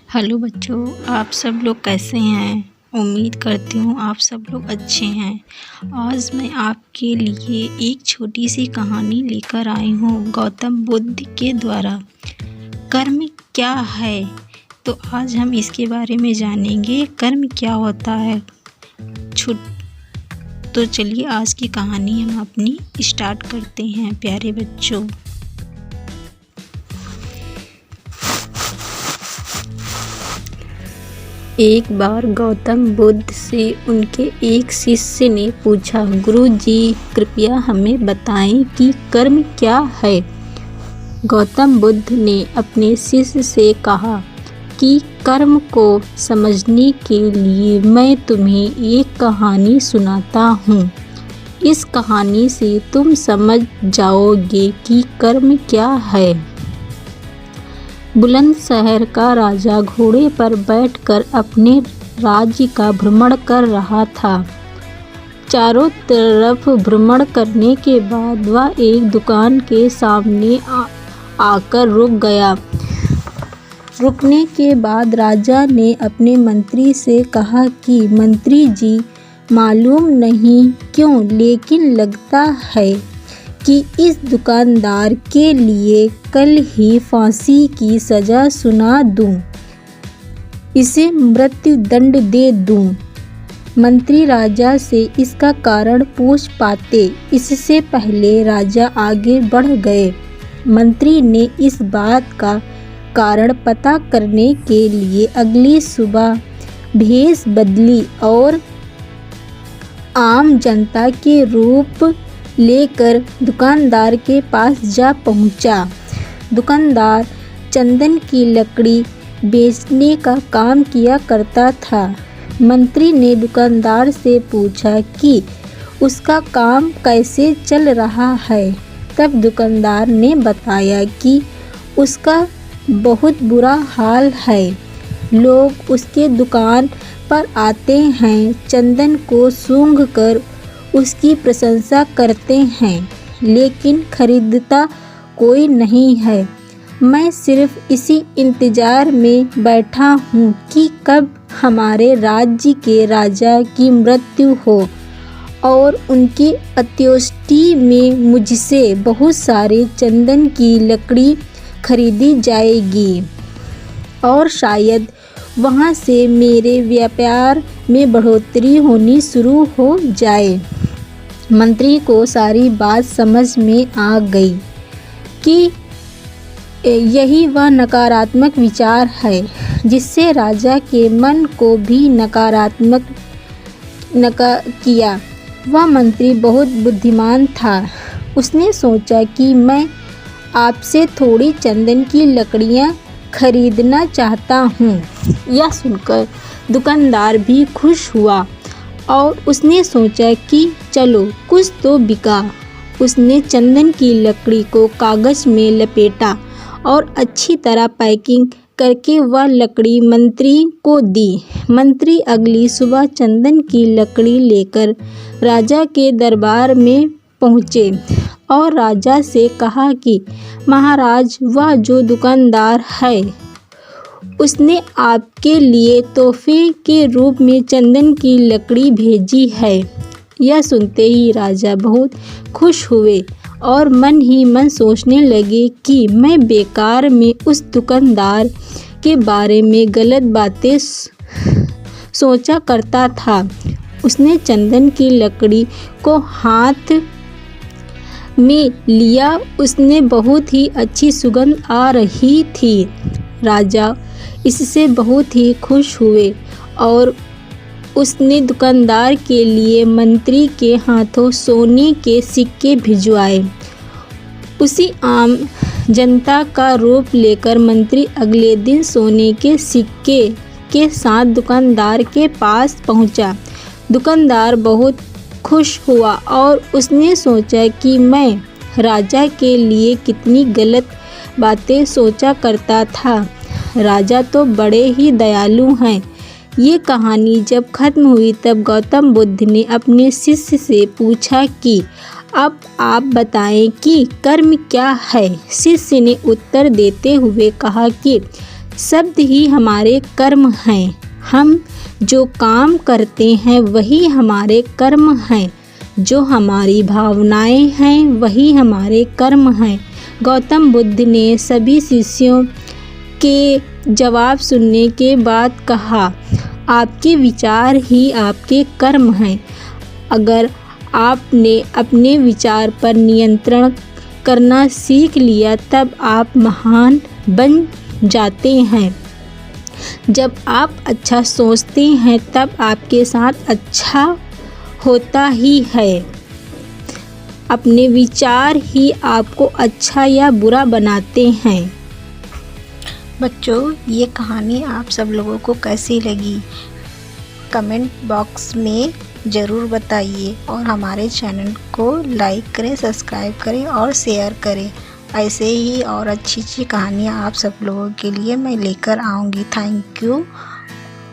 Hello बच्चों, आप सब लोग कैसे हैं। उम्मीद करती हूँ आप सब लोग अच्छे हैं। आज मैं आपके लिए एक छोटी सी कहानी लेकर आई हूँ गौतम बुद्ध के द्वारा। कर्म क्या है, तो आज हम इसके बारे में जानेंगे। कर्म क्या होता है। तो चलिए आज की कहानी हम अपनी स्टार्ट करते हैं प्यारे बच्चों। एक बार गौतम बुद्ध से उनके एक शिष्य ने पूछा, गुरुजी कृपया हमें बताएं कि कर्म क्या है। गौतम बुद्ध ने अपने शिष्य से कहा कि कर्म को समझने के लिए मैं तुम्हें एक कहानी सुनाता हूँ। इस कहानी से तुम समझ जाओगे कि कर्म क्या है। बुलंदशहर का राजा घोड़े पर बैठकर अपने राज्य का भ्रमण कर रहा था। चारों तरफ भ्रमण करने के बाद वह एक दुकान के सामने आकर रुक गया। रुकने के बाद राजा ने अपने मंत्री से कहा कि मंत्री जी, मालूम नहीं क्यों लेकिन लगता है कि इस दुकानदार के लिए कल ही फांसी की सज़ा सुना दूं, इसे मृत्यु दंड दे दूं। मंत्री राजा से इसका कारण पूछ पाते, इससे पहले राजा आगे बढ़ गए। मंत्री ने इस बात का कारण पता करने के लिए अगली सुबह भेष बदली और आम जनता के रूप लेकर दुकानदार के पास जा पहुंचा। दुकानदार चंदन की लकड़ी बेचने का काम किया करता था। मंत्री ने दुकानदार से पूछा कि उसका काम कैसे चल रहा है। तब दुकानदार ने बताया कि उसका बहुत बुरा हाल है। लोग उसके दुकान पर आते हैं, चंदन को सूंघकर उसकी प्रशंसा करते हैं, लेकिन खरीदता कोई नहीं है। मैं सिर्फ इसी इंतज़ार में बैठा हूँ कि कब हमारे राज्य के राजा की मृत्यु हो और उनकी अंत्येष्टि में मुझसे बहुत सारे चंदन की लकड़ी खरीदी जाएगी और शायद वहाँ से मेरे व्यापार में बढ़ोतरी होनी शुरू हो जाए। मंत्री को सारी बात समझ में आ गई कि यही वह नकारात्मक विचार है जिससे राजा के मन को भी नकारात्मक किया। वह मंत्री बहुत बुद्धिमान था। उसने सोचा कि मैं आपसे थोड़ी चंदन की लकड़ियाँ खरीदना चाहता हूँ। यह सुनकर दुकानदार भी खुश हुआ और उसने सोचा कि चलो कुछ तो बिका। उसने चंदन की लकड़ी को कागज़ में लपेटा और अच्छी तरह पैकिंग करके वह लकड़ी मंत्री को दी। मंत्री अगली सुबह चंदन की लकड़ी लेकर राजा के दरबार में पहुँचे और राजा से कहा कि महाराज, वह जो दुकानदार है उसने आपके लिए तोहफे के रूप में चंदन की लकड़ी भेजी है। यह सुनते ही राजा बहुत खुश हुए और मन ही मन सोचने लगे कि मैं बेकार में उस दुकानदार के बारे में गलत बातें सोचा करता था। उसने चंदन की लकड़ी को हाथ में लिया। उसने बहुत ही अच्छी सुगंध आ रही थी। राजा इससे बहुत ही खुश हुए और उसने दुकानदार के लिए मंत्री के हाथों सोने के सिक्के भिजवाए। उसी आम जनता का रूप लेकर मंत्री अगले दिन सोने के सिक्के के साथ दुकानदार के पास पहुंचा। दुकानदार बहुत खुश हुआ और उसने सोचा कि मैं राजा के लिए कितनी गलत बातें सोचा करता था। राजा तो बड़े ही दयालु हैं। ये कहानी जब खत्म हुई तब गौतम बुद्ध ने अपने शिष्य से पूछा कि अब आप बताएं कि कर्म क्या है। शिष्य ने उत्तर देते हुए कहा कि शब्द ही हमारे कर्म हैं। हम जो काम करते हैं वही हमारे कर्म हैं। जो हमारी भावनाएं हैं वही हमारे कर्म हैं। गौतम बुद्ध ने सभी शिष्यों के जवाब सुनने के बाद कहा, आपके विचार ही आपके कर्म हैं। अगर आपने अपने विचार पर नियंत्रण करना सीख लिया तब आप महान बन जाते हैं। जब आप अच्छा सोचते हैं तब आपके साथ अच्छा होता ही है। अपने विचार ही आपको अच्छा या बुरा बनाते हैं। बच्चों, ये कहानी आप सब लोगों को कैसी लगी कमेंट बॉक्स में ज़रूर बताइए और हमारे चैनल को लाइक करें, सब्सक्राइब करें और शेयर करें। ऐसे ही और अच्छी अच्छी कहानियाँ आप सब लोगों के लिए मैं लेकर आऊँगी। Thank you.